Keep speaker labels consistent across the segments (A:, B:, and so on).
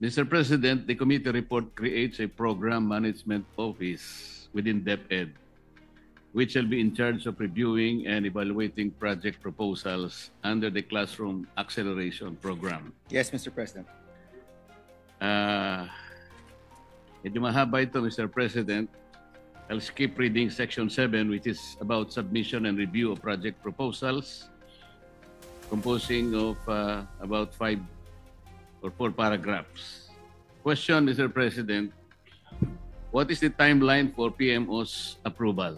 A: Mr. President, the committee report creates a program management office within DepEd, which shall be in charge of reviewing and evaluating project proposals under the Classroom Acceleration Program.
B: Yes, Mr. President.
A: Medyo mahaba ito, Mr. President. I'll skip reading Section 7, which is about submission and review of project proposals, composing of about 5 or 4 paragraphs. Question, Mr. President, what is the timeline for PMO's approval?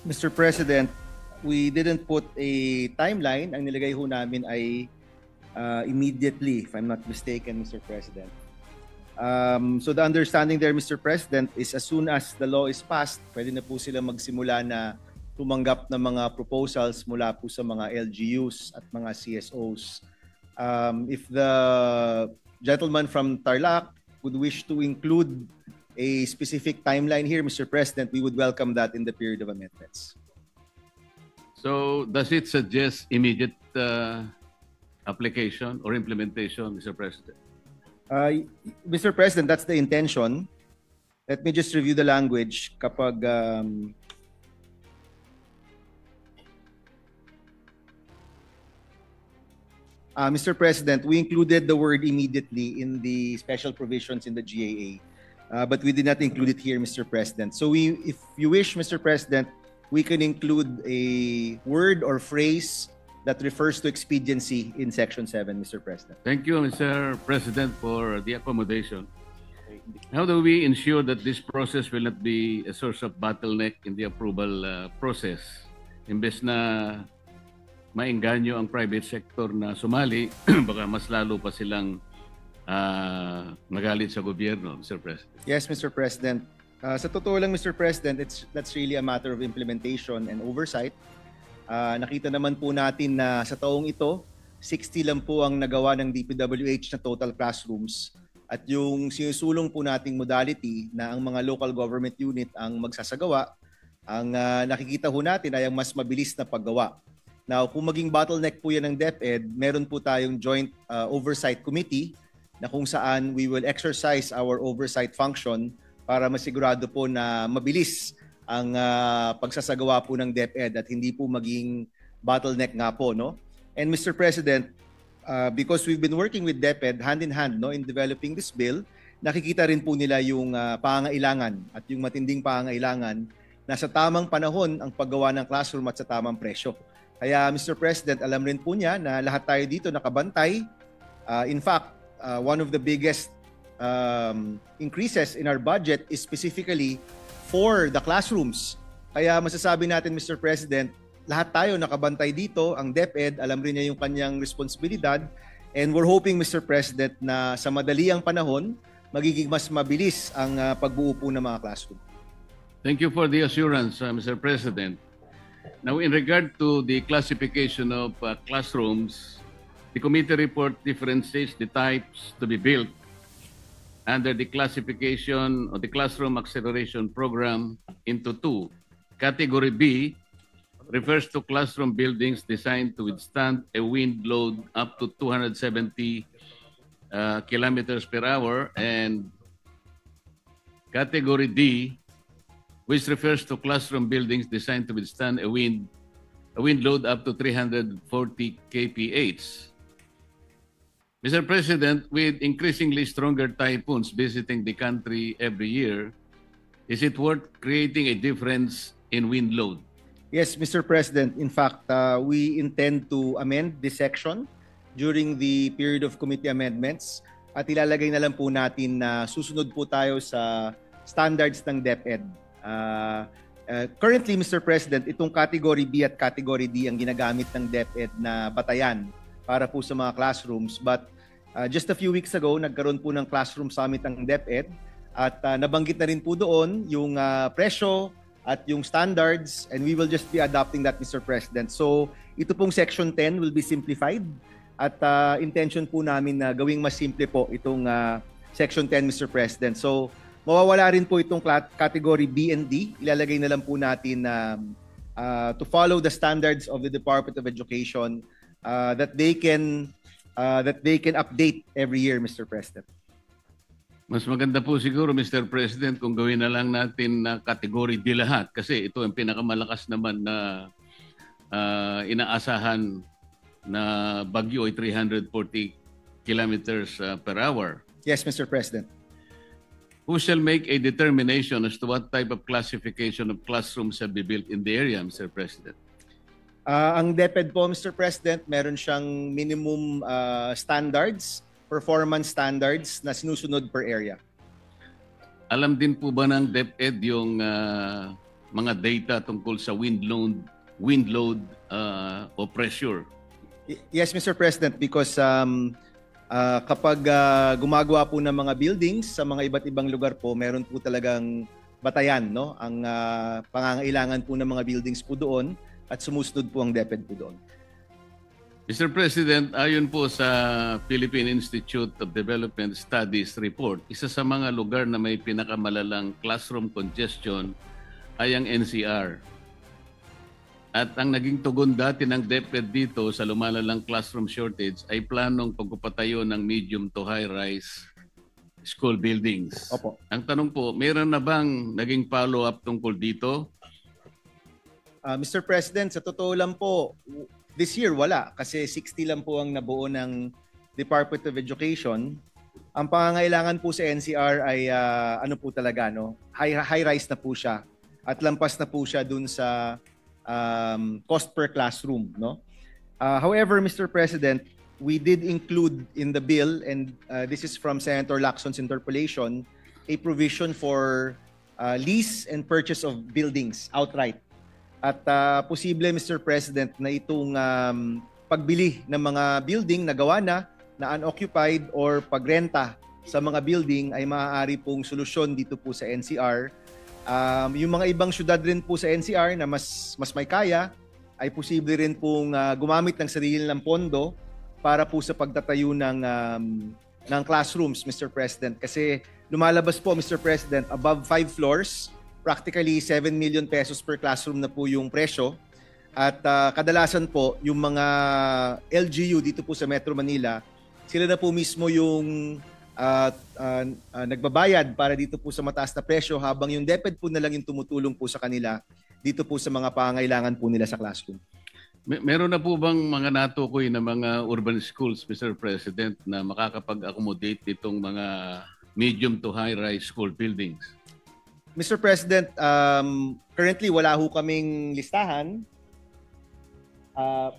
B: Mr. President, we didn't put a timeline. Ang nilagay ho namin ay immediately, if I'm not mistaken, Mr. President. So the understanding there, Mr. President, is as soon as the law is passed, pwede na po sila magsimula na tumanggap ng mga proposals mula po sa mga LGUs at mga CSOs. If the gentleman from Tarlac would wish to include a specific timeline here, Mr. President, we would welcome that in the period of amendments.
A: So does it suggest immediate application or implementation, Mr. President?
B: Mr. President, that's the intention. Let me just review the language. Kapag Mr. President, we included the word immediately in the special provisions in the GAA, but we did not include it here, Mr. President. So if you wish, Mr. President, we can include a word or phrase that refers to expediency in Section 7, Mr. President.
A: Thank you, Mr. President, for the accommodation. How do we ensure that this process will not be a source of bottleneck in the approval process? Imbes na maengganyo ang private sector na sumali, baka mas lalo pa silang magalit sa gobyerno, Mr. President.
B: Yes, Mr. President. Sa totoo lang, Mr. President, that's really a matter of implementation and oversight. Nakita naman po natin na sa taong ito, 60 lang po ang nagawa ng DPWH na total classrooms. At yung sinusulong po nating modality na ang mga local government unit ang magsasagawa, ang nakikita po natin ay ang mas mabilis na paggawa. Now, kung maging bottleneck po yan ng DepEd, meron po tayong Joint Oversight Committee na kung saan we will exercise our oversight function para masigurado po na mabilis ang pagsasagawa po ng DepEd at hindi po maging bottleneck nga po, no? And Mr. President, because we've been working with DepEd hand in hand, no, in developing this bill, nakikita rin po nila yung pangangailangan at yung matinding pangangailangan na sa tamang panahon ang paggawa ng classroom at sa tamang presyo. Kaya Mr. President, alam rin po niya na lahat tayo dito nakabantay. In fact, one of the biggest increases in our budget is specifically for the classrooms. Kaya masasabi natin, Mr. President, lahat tayo nakabantay dito. Ang DepEd, alam rin niya yung kanyang responsibilidad. And we're hoping, Mr. President, na sa madaliang panahon, magiging mas mabilis ang pagbuo po ng mga classroom.
A: Thank you for the assurance, Mr. President. Now, in regard to the classification of classrooms, the committee report differentiates the types to be built under the classification of the Classroom Acceleration Program into 2. Category B refers to classroom buildings designed to withstand a wind load up to 270 kilometers per hour, and Category D, which refers to classroom buildings designed to withstand a wind load up to 340 kph. Mr. President, with increasingly stronger typhoons visiting the country every year, is it worth creating a difference in wind load?
B: Yes, Mr. President. In fact, we intend to amend this section during the period of committee amendments at ilalagay na lang po natin na susunod po tayo sa standards ng DepEd. Currently, Mr. President, itong Category B at Category D ang ginagamit ng DepEd na batayan para po sa mga classrooms. But just a few weeks ago, nagkaroon po ng classroom summit ng DepEd at nabanggit na rin po doon yung presyo at yung standards, and we will just be adopting that, Mr. President. So ito pong Section 10 will be simplified at intention po namin na gawing mas simple po itong Section 10, Mr. President. So mawawala rin po itong Category B and D. Ilalagay na lang po natin to follow the standards of the Department of Education that they can that they can update every year, Mr. President.
A: Mas maganda po siguro, Mr. President, kung gawin na lang natin na category D lahat kasi ito ang pinakamalakas naman na inaasahan na bagyo ay 340 kilometers per hour.
B: Yes, Mr. President.
A: Who shall make a determination as to what type of classification of classrooms shall be built in the area, Mr. President?
B: Ang DepEd po, Mr. President, meron siyang minimum standards, performance standards na sinusunod per area.
A: Alam din po ba ng DepEd yung mga data tungkol sa wind load o pressure?
B: Yes, Mr. President, because kapag gumagawa po ng mga buildings sa mga iba't ibang lugar po, meron po talagang batayan, no? Ang pangangailangan po ng mga buildings po doon at sumusunod po ang DepEd po doon.
A: Mr. President, ayon po sa Philippine Institute of Development Studies report, isa sa mga lugar na may pinakamalalang classroom congestion ay ang NCR. At ang naging tugon dati ng DepEd dito sa lumalalang classroom shortage ay planong pagpapatayo ng medium to high-rise school buildings.
B: Opo.
A: Ang tanong po, mayroon na bang naging follow-up tungkol dito?
B: Mr. President, sa totoo lang po, this year wala kasi 60 lang po ang nabuo ng Department of Education. Ang pangangailangan po sa NCR ay ano po talaga, no? High-rise na po siya at lampas na po siya dun sa cost per classroom, no? However, Mr. President, we did include in the bill, and this is from Senator Lacson's interpellation, a provision for lease and purchase of buildings outright. At posible, Mr. President, na itong pagbili ng mga building na gawa na unoccupied or pagrenta sa mga building ay maaari pong solusyon dito po sa NCR. Yung mga ibang syudad rin po sa NCR na mas may kaya ay posible rin pong gumamit ng sarili ng pondo para po sa pagtatayo ng classrooms, Mr. President. Kasi lumalabas po, Mr. President, above 5 floors, practically 7 million pesos per classroom na po yung presyo. At kadalasan po, yung mga LGU dito po sa Metro Manila, sila na po mismo yung nagbabayad para dito po sa mataas na presyo habang yung DepEd po na lang yung tumutulong po sa kanila dito po sa mga pangangailangan po nila sa classroom.
A: Meron na po bang mga natukoy na mga urban schools, Mr. President, na makakapag-accommodate itong mga medium to high-rise school buildings?
B: Mr. President, currently wala ho kaming listahan.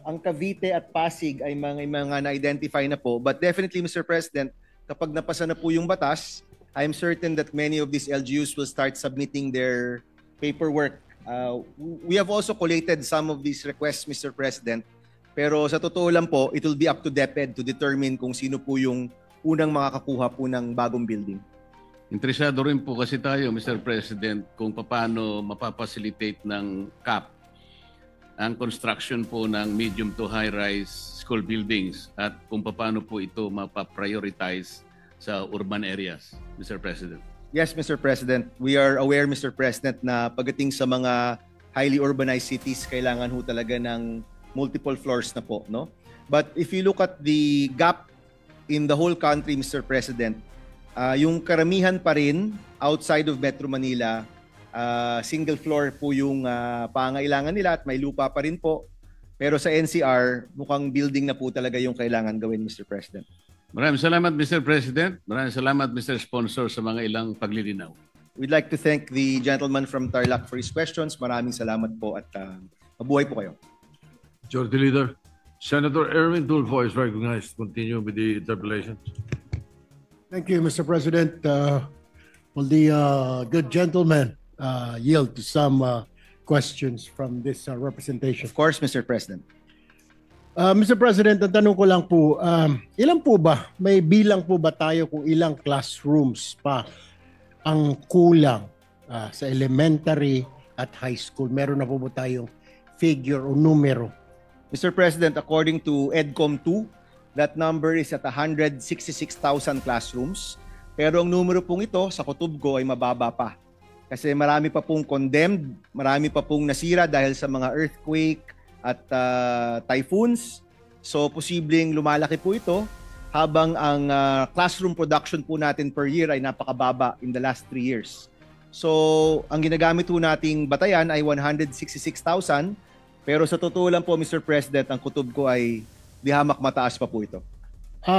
B: Ang Cavite at Pasig ay mga na-identify na po. But definitely, Mr. President, kapag napasa na po yung batas, I'm certain that many of these LGUs will start submitting their paperwork. We have also collated some of these requests, Mr. President. Pero sa totoo lang po, it will be up to DepEd to determine kung sino po yung unang makakakuha po ng bagong building.
A: Interesado rin po kasi tayo, Mr. President, kung paano mapapacilitate ng CAP ang construction po ng medium to high-rise school buildings at kung paano po ito mapaprioritize sa urban areas, Mr. President.
B: Yes, Mr. President. We are aware, Mr. President, na pagdating sa mga highly urbanized cities, kailangan ho talaga ng multiple floors na po, no? But if you look at the gap in the whole country, Mr. President, yung karamihan pa rin outside of Metro Manila, single floor po yung pangailangan nila at may lupa pa rin po. Pero sa NCR, mukhang building na po talaga yung kailangan gawin, Mr. President.
A: Maraming salamat, Mr. President. Maraming salamat, Mr. Sponsor, sa mga ilang paglilinaw.
B: We'd like to thank the gentleman from Tarlac for his questions. Maraming salamat po at mabuhay po kayo.
C: Majority Leader, Senator Erwin Tulfo is recognized to continue with the interpellation.
D: Thank you, Mr. President. Will the good gentleman yield to some questions from this representation?
B: Of course, Mr. President.
D: Mr. President, ang tanong ko lang po, ilan po ba, may bilang po ba tayo kung ilang classrooms pa ang kulang sa elementary at high school? Meron na po ba tayong figure o numero?
B: Mr. President, according to EDCOM 2, that number is at 166,000 classrooms. Pero ang numero pong ito sa Kutubgo ay mababa pa. Kasi marami pa pong condemned, marami pa pong nasira dahil sa mga earthquake at typhoons. So posibleng lumalaki po ito habang ang classroom production po natin per year ay napakababa in the last 3 years. So ang ginagamit po nating batayan ay 166,000, pero sa totoo lang po, Mr. President, ang kutob ko ay di hamak mataas pa po ito.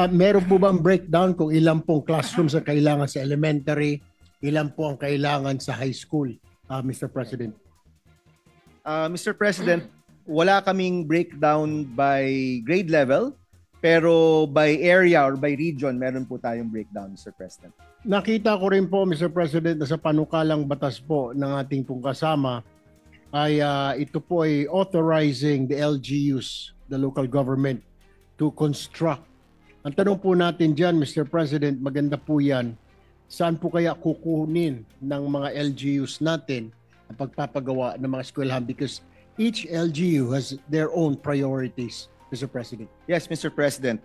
D: Meron po bang breakdown kung ilan pong classrooms ang kailangan sa elementary, ilan po ang kailangan sa high school, Mr. President?
B: Mr. President, wala kaming breakdown by grade level, pero by area or by region, meron po tayong breakdown, Mr. President.
D: Nakita ko rin po, Mr. President, na sa panukalang batas po ng ating pong kasama ay ito po ay authorizing the LGUs, the local government, to construct. Ang tanong po natin dyan, Mr. President, maganda po yan, saan po kaya kukunin ng mga LGUs natin ang pagpapagawa ng mga eskwelahan? Because each LGU has their own priorities, Mr. President.
B: Yes, Mr. President.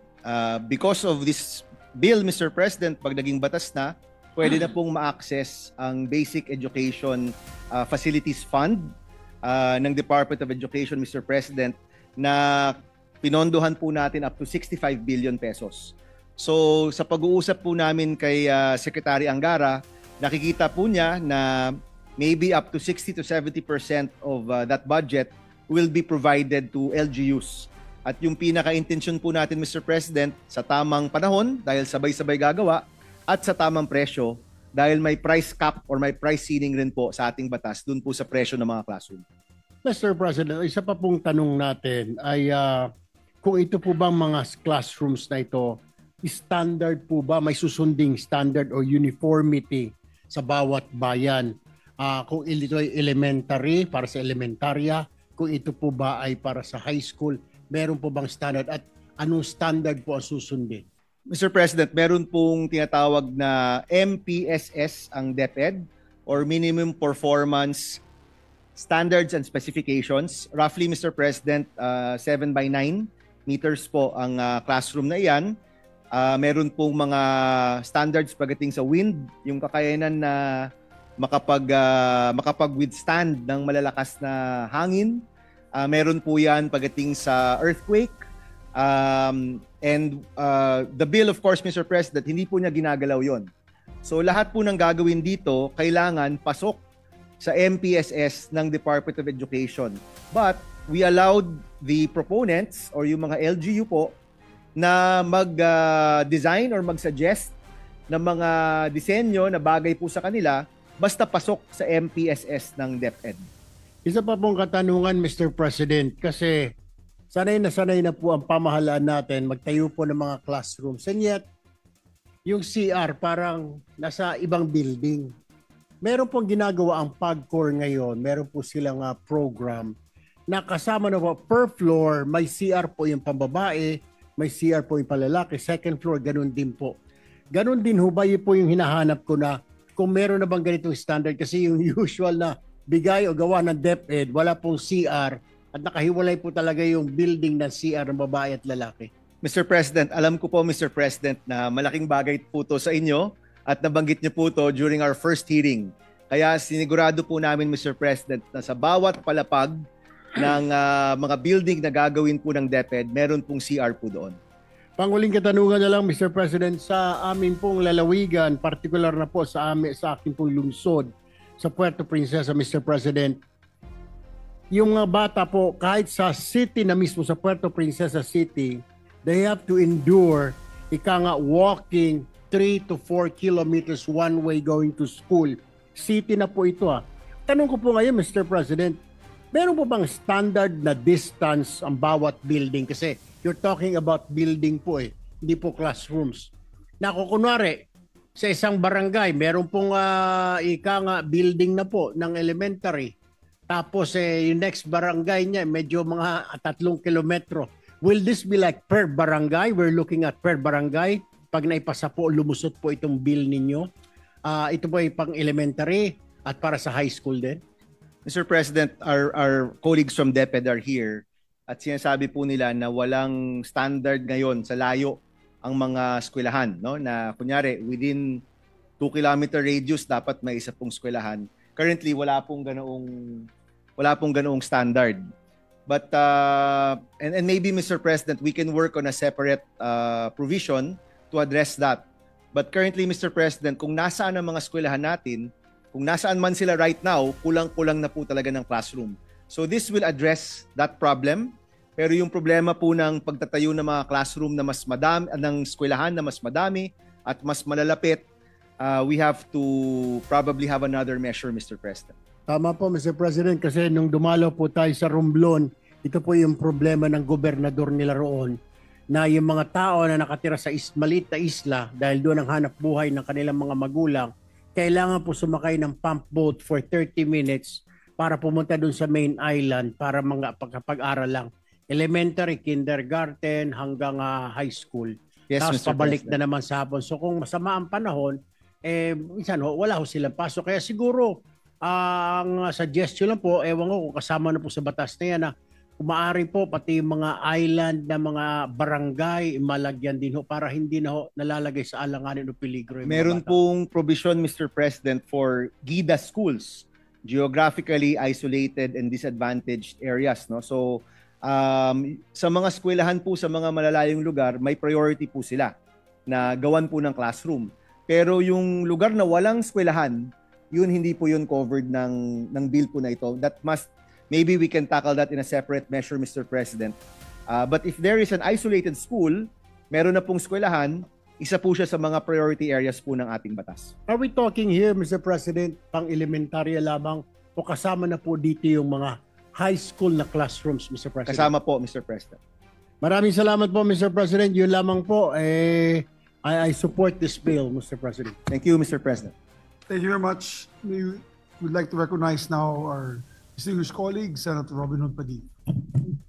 B: Because of this bill, Mr. President, pag naging batas na, pwede na pong ma-access ang Basic Education Facilities Fund ng Department of Education, Mr. President, na pinondohan po natin up to 65 billion pesos. So sa pag-uusap po namin kay Secretary Angara, nakikita po niya na maybe up to 60 to 70% of that budget will be provided to LGUs. At yung pinaka-intention po natin, Mr. President, sa tamang panahon, dahil sabay-sabay gagawa, at sa tamang presyo, dahil may price cap or may price ceiling rin po sa ating batas dun po sa presyo ng mga classroom.
D: Mr. President, isa pa pong tanong natin ay kung ito po bang mga classrooms na ito, standard po ba, may susunding standard o uniformity sa bawat bayan? Kung ito ay elementary, para sa elementarya, kung ito po ba ay para sa high school, meron po bang standard at anong standard po ang susundin?
B: Mr. President, meron pong tinatawag na MPSS ang DepEd or Minimum Performance Standards and Specifications. Roughly, Mr. President, 7 by 9 meters po ang classroom na iyan. Meron pong mga standards pagdating sa wind, yung kakayanan na makapag-withstand ng malalakas na hangin. Meron po yan pagdating sa earthquake. And the bill, of course, Mr. President, hindi po niya ginagalaw yon. So lahat po ng gagawin dito, kailangan pasok sa MPSS ng Department of Education. But we allowed the proponents or yung mga LGU po na mag-design or mag-suggest ng mga disenyo na bagay po sa kanila basta pasok sa MPSS ng DepEd.
D: Isa pa pong katanungan, Mr. President, kasi sanay na po ang pamahalaan natin magtayo po ng mga classrooms. And yet, yung CR parang nasa ibang building. Meron pong ginagawa ang PAGCOR ngayon. Meron po silang program na kasama na po per floor, may CR po yung pambabae, may CR po yung palalaki, second floor, ganun din po. Ganun din ho ba yun po yung hinahanap ko na kung meron na bang ganitong standard? Kasi yung usual na bigay o gawa ng DepEd, wala pong CR at nakahiwalay po talaga yung building ng CR ng babae at lalaki.
B: Mr. President, alam ko po, Mr. President, na malaking bagay po to sa inyo at nabanggit niyo po to during our first hearing. Kaya sinigurado po namin, Mr. President, na sa bawat palapag ng mga building na gagawin po ng DepEd, meron pong CR po doon.
D: Panguling katanungan na lang, Mr. President, sa amin pong lalawigan, particular na po sa akin pong lungsod, sa Puerto Princesa, Mr. President, yung mga bata po, kahit sa city na mismo, sa Puerto Princesa City, they have to endure, walking 3 to 4 kilometers one way going to school. City na po ito. Tanong ko po ngayon, Mr. President, meron po bang standard na distance ang bawat building? Kasi you're talking about building po hindi po classrooms. Kunwari, sa isang barangay, meron pong building na po ng elementary. Tapos yung next barangay niya, medyo mga 3 kilometro. Will this be like per barangay? We're looking at per barangay. Pag naipasa po, lumusot po itong bill ninyo. Ito po ay pang elementary at para sa high school din.
B: Mr. President, our colleagues from DepEd are here at sinasabi po nila na walang standard ngayon sa layo ang mga eskwelahan, no? Na kunyari within 2 kilometer radius dapat may isa pong eskwelahan. Currently wala pong ganoong standard. But and maybe, Mr. President, we can work on a separate provision to address that. But currently, Mr. President, kung nasaan ang mga eskwelahan natin, kung nasaan man sila right now, kulang-kulang na po talaga ng classroom. So this will address that problem. Pero yung problema po ng pagtatayo ng mga classroom na mas madami, ng eskwelahan na mas madami at mas malalapit, we have to probably have another measure, Mr. President.
D: Tama po, Mr. President, kasi nung dumalaw po tayo sa Romblon, ito po yung problema ng gobernador nila roon, na yung mga tao na nakatira sa maliit na isla, dahil doon ang hanap buhay ng kanilang mga magulang, kailangan po sumakay ng pump boat for 30 minutes para pumunta doon sa main island para mga pag-aral lang. Elementary, kindergarten, hanggang high school.
B: Yes,
D: Tapos
B: Mr.
D: pabalik
B: President.
D: na naman sa hapon. So kung masama ang panahon, minsan wala ho silang pasok. Kaya siguro, ang suggestion lang po, ewan ko kung kasama na po sa batas na yan, na kung maaari po, pati yung mga island na mga barangay, malagyan din ho para hindi na ho nalalagay sa alanganin o peligro. Yung mga
B: Meron
D: bata.
B: pong provision, Mr. President, for GIDA schools, geographically isolated and disadvantaged areas. No? So, sa mga eskwelahan po sa mga malalayong lugar, may priority po sila na gawan po ng classroom. Pero yung lugar na walang eskwelahan, yun hindi po yun covered ng bill po na ito. That must, maybe we can tackle that in a separate measure, Mr. President. But if there is an isolated school, meron na pong eskwelahan, isa po siya sa mga priority areas po ng ating batas.
D: Are we talking here, Mr. President, pang elementarya lamang o kasama na po dito yung mga high school na classrooms, Mr. President?
B: Kasama po, Mr. President.
D: Maraming salamat po, Mr. President. Yun lamang po, I support this bill, Mr. President.
B: Thank you, Mr. President.
E: Thank you very much. We would like to recognize now our distinguished colleague, Senator Robin Hood Padilla.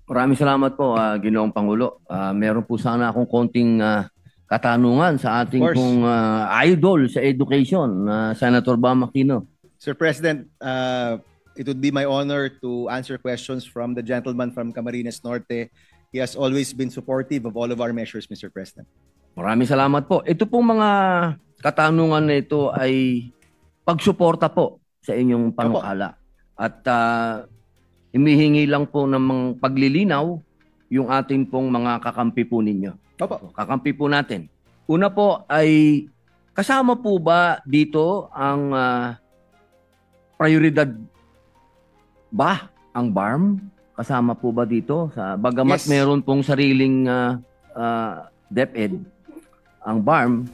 F: Maraming salamat po, Ginoong Pangulo. Meron po sana akong konting katanungan sa ating
B: Of course.
F: pong idol sa education, Senator Bam Aquino.
B: Sir President, it would be my honor to answer questions from the gentleman from Camarines Norte. He has always been supportive of all of our measures, Mr. President.
F: Maraming salamat po. Ito pong mga katanungan na ito ay pagsuporta po sa inyong panukala. At hinihingi lang po ng mga paglilinaw yung ating pong mga kakampi po ninyo.
B: Opo.
F: Kakampi po natin. Una po ay kasama po ba dito ang prioridad ba ang BARM? Kasama po ba dito? Bagamat
B: Yes.
F: meron pong sariling DepEd, ang BARM,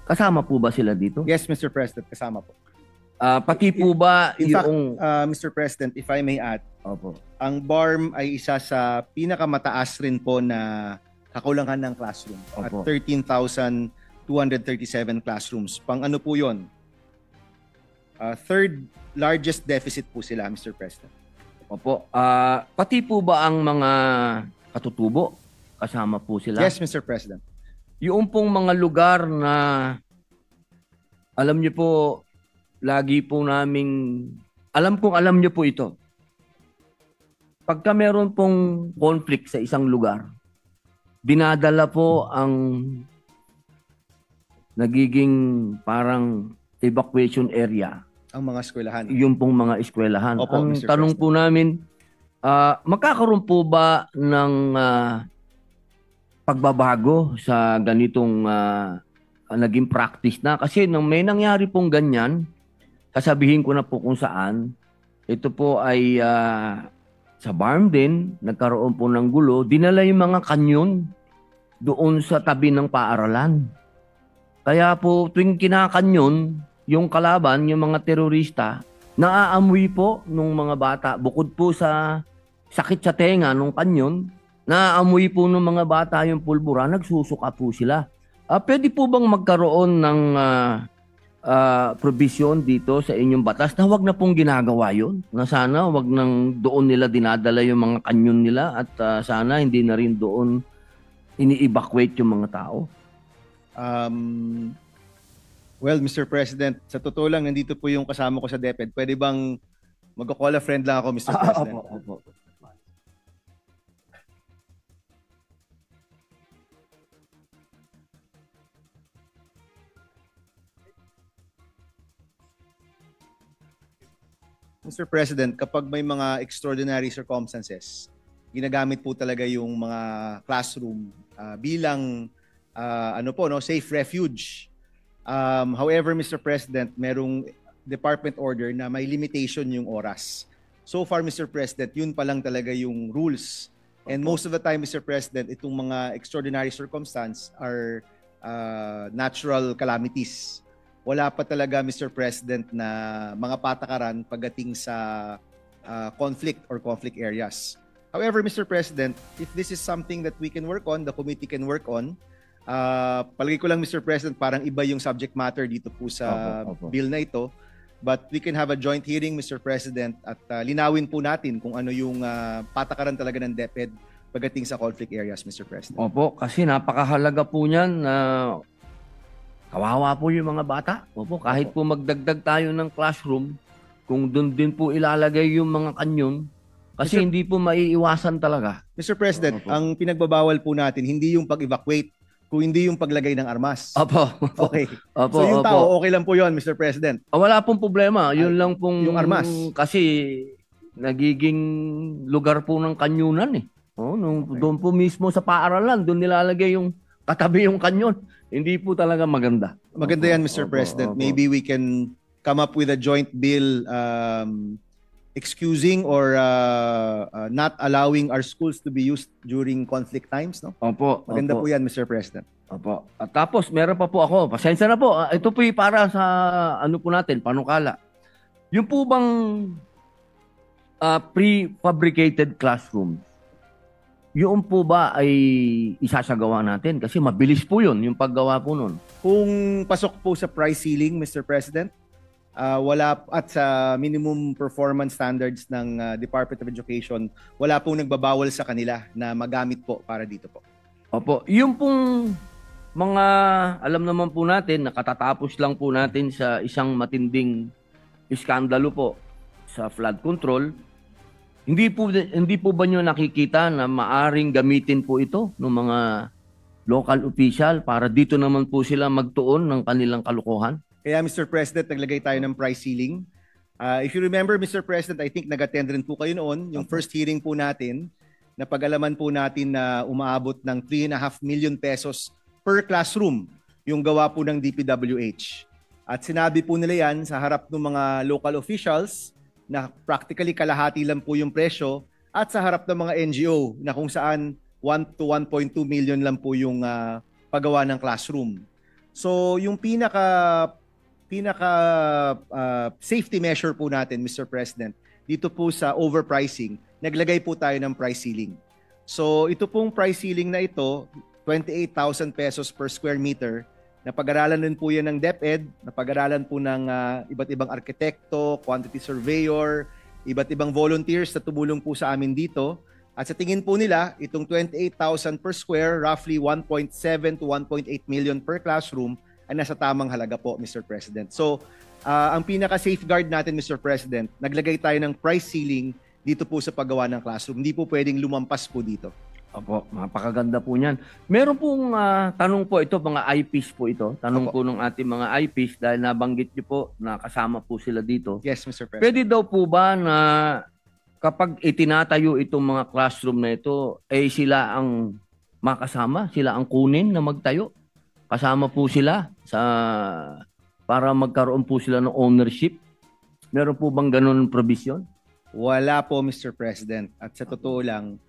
F: kasama po ba sila dito?
B: Yes, Mr. President, kasama po.
F: Pati po ba
B: In fact,
F: yung...
B: Mr. President, if I may add,
F: Opo.
B: ang BARM ay isa sa pinakamataas rin po na kakulangan ng classroom. At
F: Opo.
B: 13,237 classrooms. Pang ano po yun? Third largest deficit po sila, Mr. President.
F: Opo. Pati po ba ang mga katutubo? Kasama po sila?
B: Yes, Mr. President.
F: Yung pong mga lugar na alam niyo po, lagi po naming, alam niyo po ito. Pagka meron pong conflict sa isang lugar, dinadala po ang nagiging parang evacuation area,
B: Ang mga eskwelahan.
F: yung pong mga eskwelahan.
B: Opo,
F: Ang
B: Mr.
F: tanong po namin, magkakaroon po ba ng pagbabago sa ganitong naging practice na? Kasi nang may nangyari pong ganyan, sasabihin ko na po kung saan, ito po ay sa BARM din, nagkaroon po ng gulo, dinala yung mga kanyon doon sa tabi ng paaralan. Kaya po tuwing kinakanyon, yung kalaban, yung mga terorista, naaamoy po nung mga bata. Bukod po sa sakit sa tenga nung kanyon, naaamoy po nung mga bata yung pulbura, nagsusuka po sila. Pwede po bang magkaroon ng provision dito sa inyong batas na wag na pong ginagawa yun? Na sana wag nang doon nila dinadala yung mga kanyon nila at sana hindi na rin doon ini-evacuate yung mga tao?
B: Well, Mr. President, sa totoo lang, nandito po yung kasama ko sa DepEd. Pwede bang mag-call a friend lang ako, Mr. President?
F: Opo.
B: Mr. President, kapag may mga extraordinary circumstances, ginagamit po talaga yung mga classroom bilang safe refuge. However, Mr. President, merong department order na may limitation yung oras. So far, Mr. President, yun pa lang talaga yung rules. And most of the time, Mr. President, itong mga extraordinary circumstance are natural calamities. Wala pa talaga, Mr. President, na mga patakaran pagdating sa conflict or conflict areas. However, Mr. President, if this is something that we can work on, the committee can work on, palagi ko lang, Mr. President, parang iba yung subject matter dito po sa bill na ito. But we can have a joint hearing, Mr. President, at linawin po natin kung ano yung patakaran talaga ng DepEd pagdating sa conflict areas, Mr. President.
F: Opo, kasi napakahalaga po niyan na kawawa po yung mga bata. Opo, kahit po magdagdag tayo ng classroom, kung doon din po ilalagay yung mga kanyon, kasi hindi po maiiwasan talaga.
B: Mr. President,
F: Opo.
B: ang pinagbabawal po natin, hindi yung pag-evacuate, kung hindi yung paglagay ng armas.
F: Opo.
B: Okay.
F: Opo,
B: So yung
F: opo.
B: tao, okay lang po yun, Mr. President.
F: Wala pong problema. Yun lang pong...
B: yung armas.
F: Kasi nagiging lugar po ng kanyunan eh. Doon po mismo sa paaralan, doon nilalagay yung katabi yung kanyon. Hindi po talaga maganda.
B: Maganda yan, Mr. President.
F: Opo.
B: Maybe we can come up with a joint bill excusing or not allowing our schools to be used during conflict times, no?
F: Opo.
B: Maganda
F: opo.
B: po yan, Mr. President.
F: Opo. At tapos, meron pa po ako. Pasensya na po. Ito po yung para sa ano po natin, panukala. Yung po bang prefabricated classroom, yun po ba ay isasagawa natin? Kasi mabilis po yun, yung paggawa po nun.
B: Kung pasok po sa price ceiling, Mr. President, wala at sa minimum performance standards ng Department of Education, wala pong nagbabawal sa kanila na magamit po para dito po.
F: Opo. Yung pong mga, alam naman po natin, nakatatapos lang po natin sa isang matinding iskandalo po sa flood control. Hindi po ba nyo nakikita na maaring gamitin po ito ng mga local official para dito naman po sila magtuon ng kanilang kalukuhan?
B: Kaya Mr. President, naglagay tayo ng price ceiling. If you remember, Mr. President, I think nag-attend rin po kayo noon, yung first hearing po natin, na pag-alaman po natin na umaabot ng 3.5 million pesos per classroom yung gawa po ng DPWH. At sinabi po nila yan sa harap ng mga local officials na practically kalahati lang po yung presyo at sa harap ng mga NGO na kung saan 1 to 1.2 million lang po yung paggawa ng classroom. So yung pinaka safety measure po natin, Mr. President, dito po sa overpricing, naglagay po tayo ng price ceiling. So ito pong price ceiling na ito, 28,000 pesos per square meter, napag-aralan din po yan ng DepEd, napag-aralan po ng iba't ibang arkitekto, quantity surveyor, iba't ibang volunteers na tumulong po sa amin dito. At sa tingin po nila, itong 28,000 per square, roughly 1.7 to 1.8 million per classroom, ay nasa tamang halaga po, Mr. President. So, ang pinaka-safeguard natin, Mr. President, naglagay tayo ng price ceiling dito po sa paggawa ng classroom. Hindi po pwedeng lumampas po dito.
F: Opo, mapakaganda po niyan. Meron pong tanong po ito, mga eyepiece po ito. Tanong po ng ating mga eyepiece dahil nabanggit niyo po na kasama po sila dito.
B: Yes, Mr. President.
F: Pwede daw po ba na kapag itinatayo itong mga classroom na ito, sila ang makasama, sila ang kunin na magtayo? Kasama po sila para magkaroon po sila ng ownership? Meron po bang ganun provision?
B: Wala po, Mr. President. At sa totoo lang,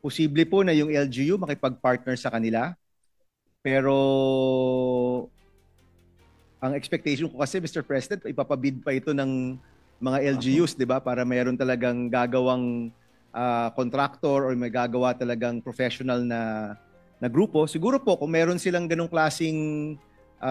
B: posible po na yung LGU makipag-partner sa kanila. Pero ang expectation ko kasi, Mr. President, ipapabid pa ito ng mga LGUs, di ba? Para mayroon talagang gagawang contractor or may gagawa talagang professional na grupo. Siguro po, kung meron silang ganong klaseng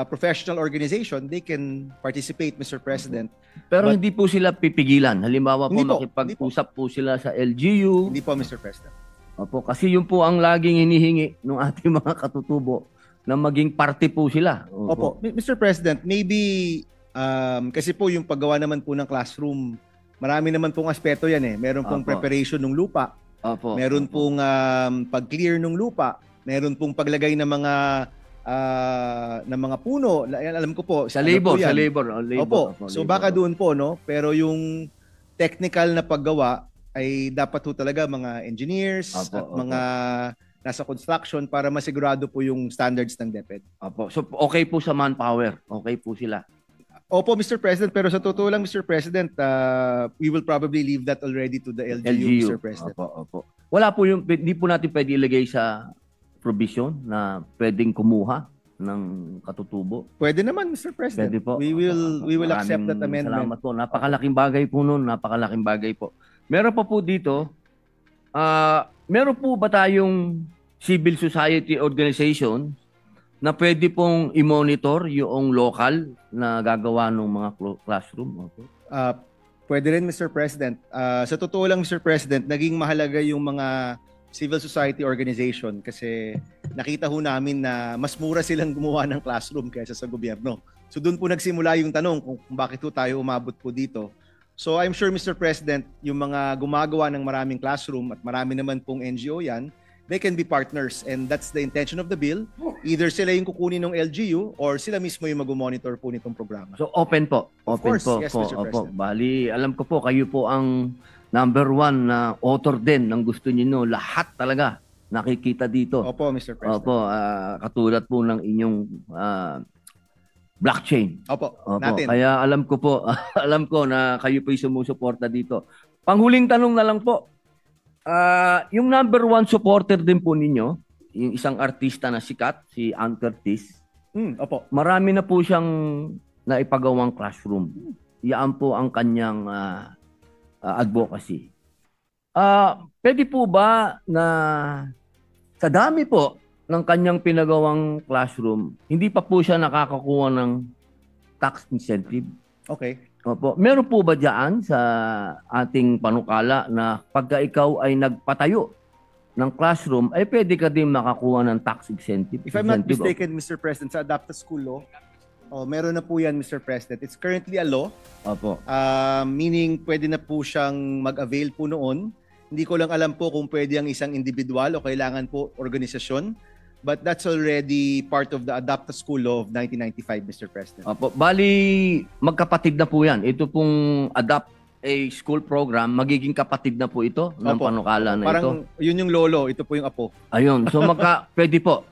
B: professional organization, they can participate, Mr. President.
F: Pero
B: But
F: hindi po sila pipigilan. Halimbawa po,
B: Hindi po,
F: makipag-usap po sila sa LGU.
B: Hindi po, Mr. President.
F: Opo, kasi yun po ang laging hinihingi ng ating mga katutubo na maging parte po sila.
B: Opo. Mr. President, maybe kasi po yung paggawa naman po ng classroom, marami naman pong aspeto yan eh. Meron pong
F: Opo.
B: preparation ng lupa.
F: Opo.
B: Meron pong pag-clear ng lupa. Meron pong paglagay ng mga puno. Alam ko po.
F: Sa
B: ano po
F: labor,
B: yan.
F: sa labor.
B: Opo. So baka doon po, no? Pero yung technical na paggawa, ay dapat ho talaga mga engineers
F: Opo,
B: at
F: opo.
B: mga nasa construction para masigurado po yung standards ng DepEd.
F: Opo. So okay po sa manpower. Okay po sila.
B: Opo, Mr. President, pero sa totoo lang, Mr. President, we will probably leave that already to the LGU, Mr. President.
F: Opo. Wala po yung, hindi po natin pwede ilagay sa provision na pwedeng kumuha ng katutubo.
B: Pwede naman, Mr. President.
F: Pwede po.
B: We will accept that
F: Maraming
B: amendment.
F: Salamat po. Napakalaking bagay po nun. Napakalaking bagay po. Meron pa po dito, meron po ba tayong civil society organization na pwede pong i-monitor yung local na gagawa ng mga classroom? Opo.
B: Pwede rin, Mr. President. Sa totoo lang, Mr. President, naging mahalaga yung mga civil society organization kasi nakita ho namin na mas mura silang gumawa ng classroom kaysa sa gobyerno. So doon po nagsimula yung tanong kung bakit po tayo umabot po dito. So I'm sure, Mr. President, yung mga gumagawa ng maraming classroom at marami naman pong NGO yan, they can be partners and that's the intention of the bill. Either sila yung kukunin ng LGU or sila mismo yung mag-monitor po nitong programa.
F: So open po.
B: Of
F: Open
B: course,
F: po.
B: yes,
F: po.
B: Mr.
F: Opo.
B: President.
F: Bali, alam ko po, kayo po ang number one na author din ng gusto niyo. Lahat talaga nakikita dito.
B: Opo, Mr. President.
F: Opo, katulad po ng inyong blockchain.
B: Opo,
F: Opo,
B: natin.
F: kaya alam ko po, alam ko na kayo po yung sumusuporta dito. Panghuling tanong na lang po, yung number one supporter din po ninyo, yung isang artista na sikat, si Ann Curtis,
B: Opo.
F: marami na po siyang naipagawang classroom. Yan po ang kanyang advocacy. Pwede po ba na sa dami po ng kanyang pinagawang classroom, hindi pa po siya nakakakuha ng tax incentive?
B: Okay.
F: Opo. Meron po ba dyan sa ating panukala na pagka ikaw ay nagpatayo ng classroom, ay pwede ka din makakuha ng tax incentive?
B: If I'm not
F: Incentive,
B: mistaken, Mr. President, sa Adapt to School Law, meron na po yan, Mr. President. It's currently a law,
F: Opo.
B: meaning pwede na po siyang mag-avail po noon. Hindi ko lang alam po kung pwede ang isang individual o kailangan po organisasyon. But that's already part of the Adapt to School Law of 1995, Mr. President.
F: Opo. Bali, magkapatid na po yan. Ito pong Adapt a School Program, magiging kapatid na po ito ng
B: Opo.
F: panukala na ito.
B: Parang yun yung lolo, ito po yung apo.
F: Ayun. So, pwede po.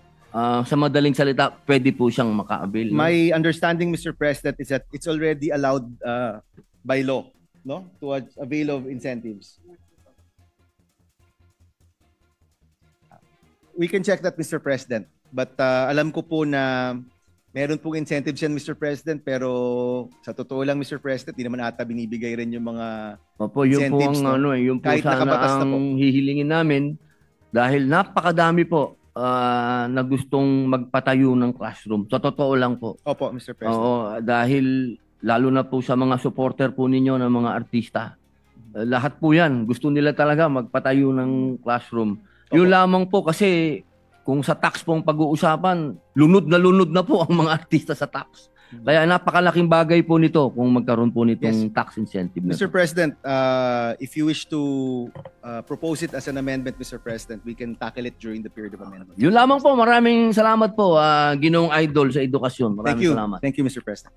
F: Sa madaling salita, pwede po siyang maka-avail. no?
B: My understanding, Mr. President, is that it's already allowed by law, no, to avail of incentives. We can check that, Mr. President. But alam ko po na meron pong incentives yan, Mr. President, pero sa totoo lang, Mr. President, di naman ata binibigay rin yung mga
F: Opo, yun po
B: incentives,
F: ang
B: no?
F: yun po
B: Kahit
F: sana
B: nakabatas na
F: ang hihilingin namin dahil napakadami po na gustong magpatayo ng classroom. Sa totoo lang po.
B: Opo, Mr. President.
F: Oo, dahil lalo na po sa mga supporter po ninyo ng mga artista. Lahat po yan. Gusto nila talaga magpatayo ng classroom. Yun lamang po kasi kung sa tax pong pag-uusapan, lunod na po ang mga artista sa tax. Kaya napakalaking bagay po nito kung magkaroon po nitong tax incentive na
B: Mr.
F: to.
B: President, if you wish to propose it as an amendment, Mr. President, we can tackle it during the period of amendment.
F: Yun lamang po. Maraming salamat po, Ginoong Idol sa edukasyon.
B: Thank
F: Maraming
B: you.
F: salamat.
B: Thank you, Mr. President.